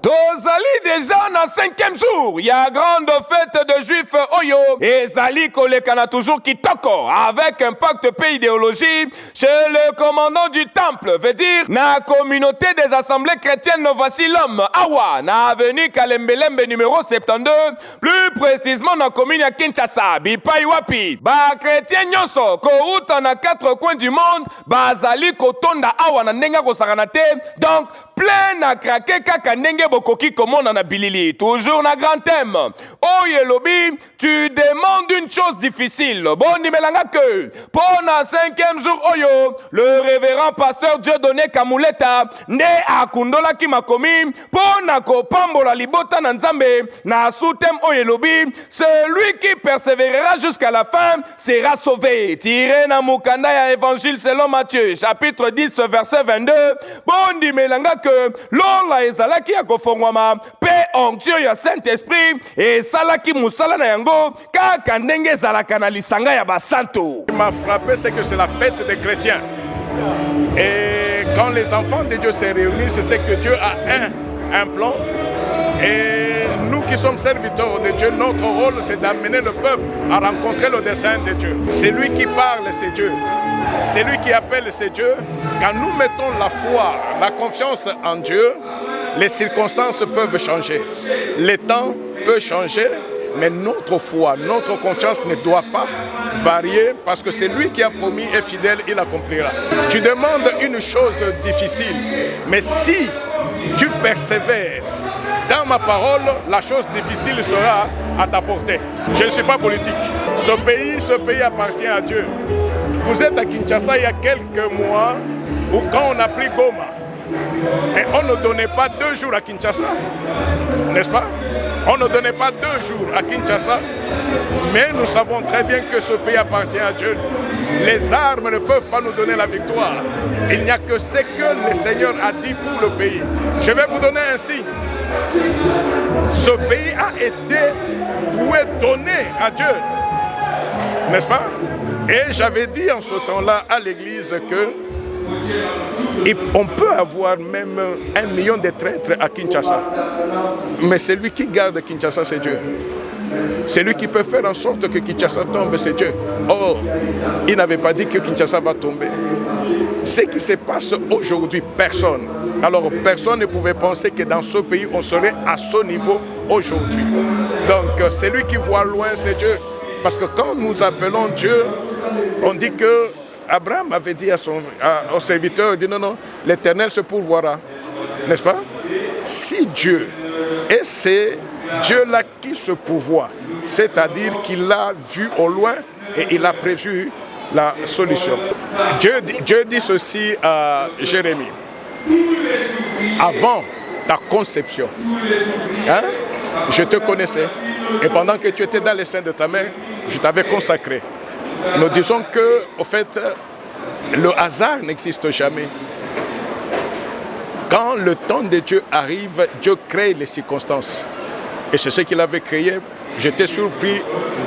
Tozali déjà na 5e jour. Il y a grande fête de juifs Oyo. Et Zali Kolekana toujours Kitoko. Avec un pacte pays idéologie chez le commandant du temple. Veut dire, na communauté des assemblées chrétiennes, voici l'homme. Awa, na avenue Kalembelembe numéro 72. Plus précisément na commune ya Kinshasa. Bipai wapi. Ba chrétien nyonso. Ko outa na 4 coins du monde. Ba Zali Kotonda Awa na nenga kosaranate. Donc, plein na krake kaka ndenge bokoki komona na bilili. Toujours na grand thème. Oye lobi, tu demandes une chose difficile. Bon nimelanga que, pour na 5e jour oyo, le révérend pasteur Dieudonné Kamuleta, ne akundola ki makomi, pour na kopambola libota na nzambe, na sous-thème oye lobi, celui qui persévérera jusqu'à la fin sera sauvé. Tiré na mukanda ya évangile selon Matthieu, chapitre 10, verset 22. Bon nimelanga que, lola ezalaki ya kofongwama pe onction ya Saint-Esprit et salaki musala na yango kaka ndenge ezalaka na lisanga ya basanto. Ce qui m'a frappé, c'est que c'est la fête des chrétiens. Et quand les enfants de Dieu se réunissent, c'est que Dieu a un plan. Et nous qui sommes serviteurs de Dieu, notre rôle c'est d'amener le peuple à rencontrer le dessein de Dieu. C'est lui qui parle, c'est Dieu. C'est lui qui appelle, c'est Dieu. Quand nous mettons la foi, la confiance en Dieu, les circonstances peuvent changer. Les temps peuvent changer, mais notre foi, notre confiance ne doit pas varier parce que c'est lui qui a promis et fidèle, il accomplira. Tu demandes une chose difficile, mais si tu persévères dans ma parole, la chose difficile sera à ta portée. Je ne suis pas politique. Ce pays appartient à Dieu. Vous êtes à Kinshasa il y a quelques mois où quand on a pris Goma, et on ne donnait pas 2 jours à Kinshasa, n'est-ce pas? On ne donnait pas 2 jours à Kinshasa, mais nous savons très bien que ce pays appartient à Dieu. Les armes ne peuvent pas nous donner la victoire. Il n'y a que ce que le Seigneur a dit pour le pays. Je vais vous donner un signe. Ce pays a été voué, donné à Dieu, n'est-ce pas? Et j'avais dit en ce temps-là à l'église que on peut avoir même 1 million de traîtres à Kinshasa. Mais celui qui garde Kinshasa, c'est Dieu. C'est lui qui peut faire en sorte que Kinshasa tombe, c'est Dieu. Or, il n'avait pas dit que Kinshasa va tomber. Ce qui se passe aujourd'hui, personne. Alors, personne ne pouvait penser que dans ce pays, on serait à ce niveau aujourd'hui. Donc, c'est lui qui voit loin, c'est Dieu. Parce que quand nous appelons Dieu, on dit que Abraham avait dit au serviteur, il dit non, l'Éternel se pourvoira. N'est-ce pas? Si Dieu, et c'est Dieu-là qui se pourvoit, c'est-à-dire qu'il a vu au loin et il a prévu la solution. Dieu dit ceci à Jérémie. Avant ta conception, je te connaissais. Et pendant que tu étais dans les seins de ta mère, je t'avais consacré. Nous disons que, au fait, le hasard n'existe jamais. Quand le temps de Dieu arrive, Dieu crée les circonstances. Et c'est ce qu'il avait créé. J'étais surpris,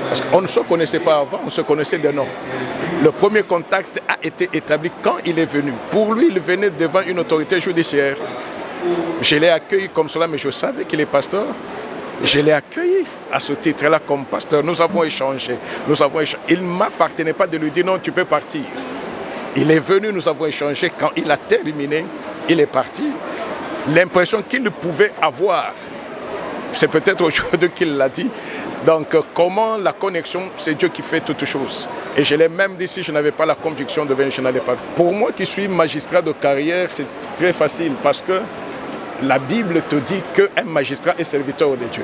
parce qu'on ne se connaissait pas avant, on se connaissait de nom. Le premier contact a été établi quand il est venu. Pour lui, il venait devant une autorité judiciaire. Je l'ai accueilli comme cela, mais je savais qu'il est pasteur. Je l'ai accueilli à ce titre-là comme pasteur. Nous avons échangé. Il ne m'appartenait pas de lui dire non, tu peux partir. Il est venu, nous avons échangé. Quand il a terminé, il est parti. L'impression qu'il pouvait avoir, c'est peut-être aujourd'hui qu'il l'a dit. Donc, comment la connexion, c'est Dieu qui fait toutes choses. Et je l'ai même dit, si je n'avais pas la conviction de venir, je n'allais pas. Pour moi qui suis magistrat de carrière, c'est très facile parce que la Bible te dit qu'un magistrat est serviteur de Dieu.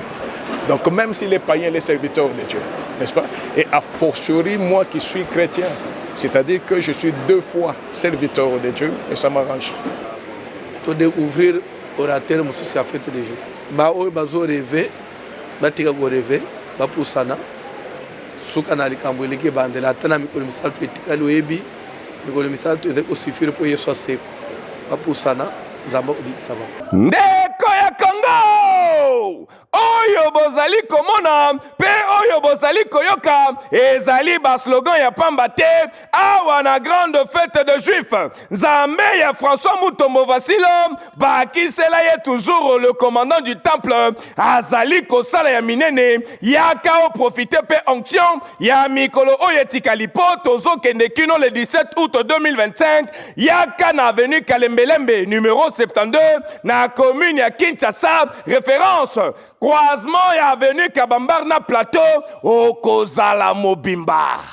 Donc même s'il est païen, il est serviteur de Dieu, n'est-ce pas? Et a fortiori, moi qui suis chrétien, c'est-à-dire que je suis 2 fois serviteur de Dieu et ça m'arrange. Tu découvrir orateur qui a fait des jours. Bah eux bazo rêver, bah tika go rêver, bah poussana. Suka na likambo eleki bandela tana mikolo misala to etika loyebi, mikolo misala to ezeko suffire pour yeso seko. Bah poussana. Ndeko ya Congo! Oyo bozali komona pe oyo bozali koyoka ezali baslogan ya pamba te awa na grande fête de juif. Nzambe ya François Mutombo Vasilo bakisela ye toujours le commandant du temple azali kosala ya minene yaka o profiter pe onction ya mikolo oyo etikali po tozokende kino le 17 août 2025 yaka na avenue Kalembelembe numéro 72 na commune ya Kinshasa. Référence croisement ya avenue Kabambar na plateau okozala mobimba.